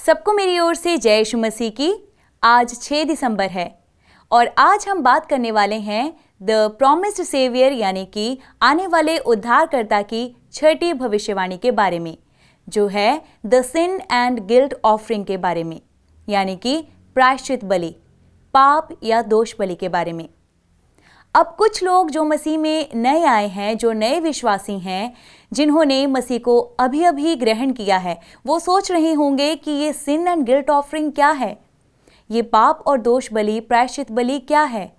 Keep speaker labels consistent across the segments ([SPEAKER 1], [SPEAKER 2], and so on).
[SPEAKER 1] सबको मेरी ओर से जय यीशु मसीह की। आज 6 दिसंबर है और आज हम बात करने वाले हैं द प्रॉमिस्ड सेवियर यानी कि आने वाले उद्धारकर्ता की छठी भविष्यवाणी के बारे में, जो है the sin and guilt offering के बारे में, यानी कि प्रायश्चित बलि, पाप या दोष बलि के बारे में। अब कुछ लोग जो मसीह में नए आए हैं, जो नए विश्वासी हैं, जिन्होंने मसीह को अभी अभी ग्रहण किया है, वो सोच रहे होंगे कि ये सिन एंड गिल्ट ऑफरिंग क्या है, ये पाप और दोष बलि, प्रायश्चित बलि क्या है।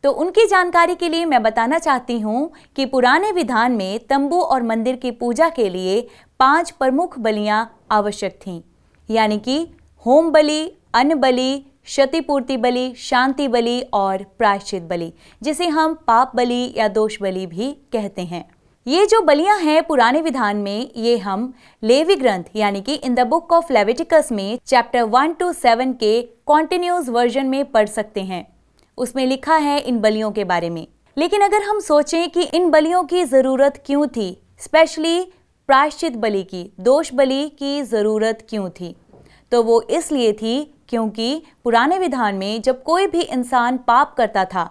[SPEAKER 1] तो उनकी जानकारी के लिए मैं बताना चाहती हूँ कि पुराने विधान में तंबू और मंदिर की पूजा के लिए 5 प्रमुख बलियां आवश्यक थीं, यानी कि होम बलि, अन्न बलि, क्षतिपूर्ति बलि, शांति बलि और प्रायश्चित बलि, जिसे हम पाप बलि या दोष बलि भी कहते हैं। ये जो बलियां हैं पुराने विधान में, ये हम लेवी ग्रंथ यानी कि in the book of Leviticus में चैप्टर 1 to 7 के कॉन्टिन्यूस वर्जन में पढ़ सकते हैं। उसमें लिखा है इन बलियों के बारे में। लेकिन अगर हम सोचें कि इन बलियों की जरूरत क्यों थी, स्पेशली प्रायश्चित बलि की, दोष बलि की जरूरत क्यों थी, तो वो इसलिए थी क्योंकि पुराने विधान में जब कोई भी इंसान पाप करता था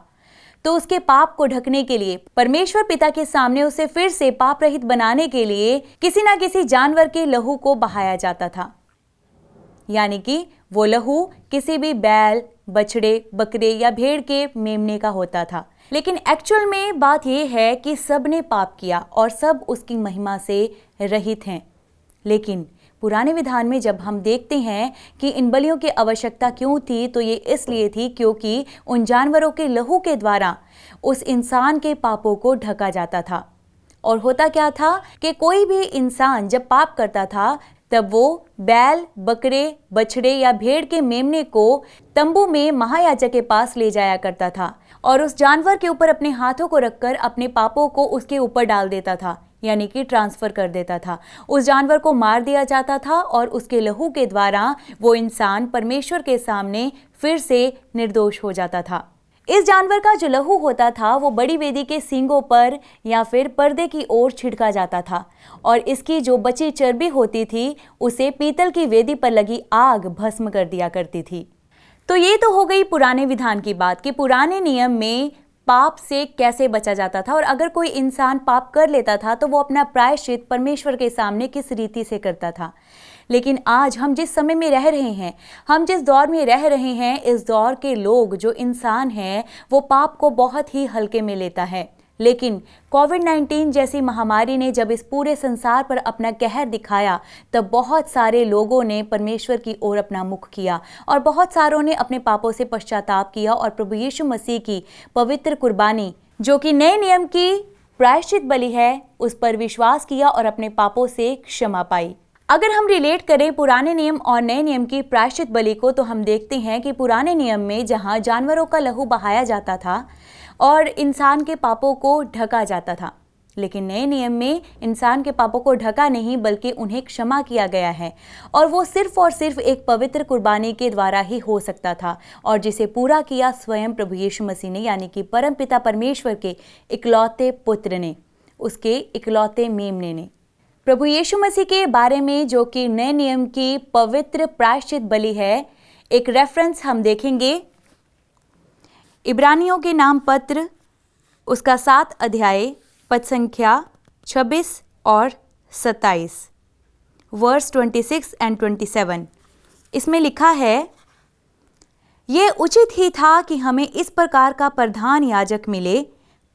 [SPEAKER 1] तो उसके पाप को ढकने के लिए परमेश्वर पिता के सामने उसे फिर से पाप रहित बनाने के लिए किसी ना किसी जानवर के लहू को बहाया जाता था, यानी कि वो लहू किसी भी बैल, बछड़े, बकरे या भेड़ के मेमने का होता था। लेकिन एक्चुअल में बात यह है कि सब ने पाप किया और सब उसकी महिमा से रहित हैं। लेकिन पुराने विधान में जब हम देखते हैं कि इन बलियों की आवश्यकता क्यों थी, तो ये इसलिए थी क्योंकि उन जानवरों के लहू के द्वारा उस इंसान के पापों को ढका जाता था। और होता क्या था कि कोई भी इंसान जब पाप करता था तब वो बैल, बकरे, बछड़े या भेड़ के मेमने को तंबू में महायाजक के पास ले जाया करता था और उस जानवर के ऊपर अपने हाथों को रखकर अपने पापों को उसके ऊपर डाल देता था, यानी कि ट्रांसफर कर देता था। उस जानवर को मार दिया जाता था और उसके लहू के द्वारा वो इंसान परमेश्वर के सामने फिर से निर्दोष हो जाता था। इस जानवर का जो लहू होता था वो बड़ी वेदी के सींगों पर या फिर पर्दे की ओर छिड़का जाता था और इसकी जो बची चर्बी होती थी उसे पीतल की वेदी पर लगी आग भस्म कर दिया करती थी। तो ये तो हो गई पुराने विधान की बात कि पुराने नियम में पाप से कैसे बचा जाता था, और अगर कोई इंसान पाप कर लेता था तो वो अपना प्रायश्चित परमेश्वर के सामने किस रीति से करता था। लेकिन आज हम जिस समय में रह रहे हैं, हम जिस दौर में रह रहे हैं, इस दौर के लोग, जो इंसान हैं, वो पाप को बहुत ही हल्के में लेता है। लेकिन कोविड-19 जैसी महामारी ने जब इस पूरे संसार पर अपना कहर दिखाया, तब बहुत सारे लोगों ने परमेश्वर की ओर अपना मुख किया और बहुत सारों ने अपने पापों से पश्चाताप किया और प्रभु यीशु मसीह की पवित्र कुर्बानी, जो कि नए नियम की प्रायश्चित बलि है, उस पर विश्वास किया और अपने पापों से क्षमा पाई। अगर हम रिलेट करें पुराने नियम और नए नियम की प्रायश्चित बलि को, तो हम देखते हैं कि पुराने नियम में जहां जानवरों का लहू बहाया जाता था और इंसान के पापों को ढका जाता था, लेकिन नए नियम में इंसान के पापों को ढका नहीं बल्कि उन्हें क्षमा किया गया है, और वो सिर्फ और सिर्फ एक पवित्र कुर्बानी के द्वारा ही हो सकता था, और जिसे पूरा किया स्वयं प्रभु यीशु मसीह ने, यानी कि परमपिता परमेश्वर के इकलौते पुत्र ने, उसके इकलौते मेमने ने। प्रभु यीशु मसीह के बारे में, जो कि नए नियम की पवित्र प्रायश्चित बलि है, एक रेफरेंस हम देखेंगे। इब्रानियों के नाम पत्र उसका 7 अध्याय पद संख्या 26 और 27, वर्स 26 एंड 27। इसमें लिखा है, ये उचित ही था कि हमें इस प्रकार का प्रधान याजक मिले,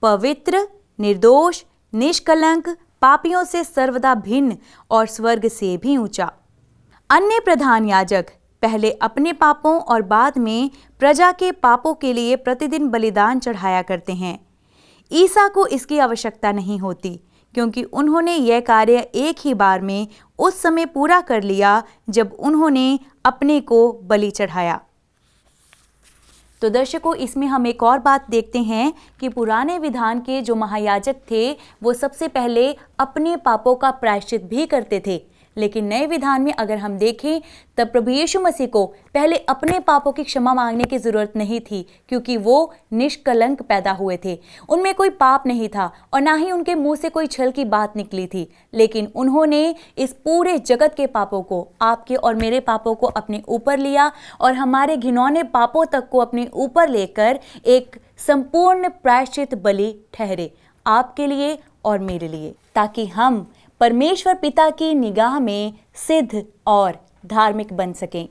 [SPEAKER 1] पवित्र, निर्दोष, निष्कलंक, पापियों से सर्वदा भिन्न और स्वर्ग से भी ऊंचा। अन्य प्रधान याजक पहले अपने पापों और बाद में प्रजा के पापों के लिए प्रतिदिन बलिदान चढ़ाया करते हैं। ईसा को इसकी आवश्यकता नहीं होती, क्योंकि उन्होंने यह कार्य एक ही बार में उस समय पूरा कर लिया जब उन्होंने अपने को बलि चढ़ाया। तो दर्शकों, इसमें हम एक और बात देखते हैं कि पुराने विधान के जो महायाजक थे वो सबसे पहले अपने पापों का प्रायश्चित भी करते थे, लेकिन नए विधान में अगर हम देखें तब प्रभु यीशु मसीह को पहले अपने पापों की क्षमा मांगने की ज़रूरत नहीं थी, क्योंकि वो निष्कलंक पैदा हुए थे। उनमें कोई पाप नहीं था और ना ही उनके मुंह से कोई छल की बात निकली थी। लेकिन उन्होंने इस पूरे जगत के पापों को, आपके और मेरे पापों को अपने ऊपर लिया और हमारे घिनौने पापों तक को अपने ऊपर लेकर एक संपूर्ण प्रायश्चित बलि ठहरे, आपके लिए और मेरे लिए, ताकि हम परमेश्वर पिता की निगाह में सिद्ध और धार्मिक बन सकें।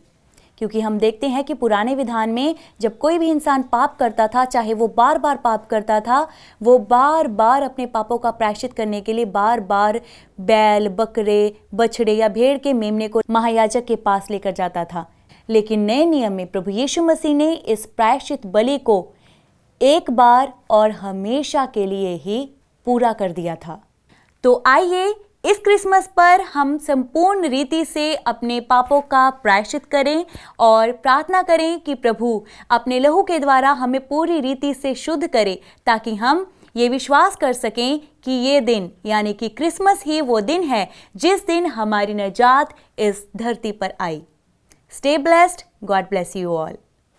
[SPEAKER 1] क्योंकि हम देखते हैं कि पुराने विधान में जब कोई भी इंसान पाप करता था, चाहे वो बार बार पाप करता था, वो बार बार अपने पापों का प्रायश्चित करने के लिए बार बार बैल, बकरे, बछड़े या भेड़ के मेमने को महायाजक के पास लेकर जाता था। लेकिन नए नियम में प्रभु यीशु मसीह ने इस प्रायश्चित बलि को एक बार और हमेशा के लिए ही पूरा कर दिया था। तो आइए इस क्रिसमस पर हम संपूर्ण रीति से अपने पापों का प्रायश्चित करें और प्रार्थना करें कि प्रभु अपने लहू के द्वारा हमें पूरी रीति से शुद्ध करे, ताकि हम ये विश्वास कर सकें कि ये दिन यानी कि क्रिसमस ही वो दिन है जिस दिन हमारी निजात इस धरती पर आई। Stay blessed, God bless you all.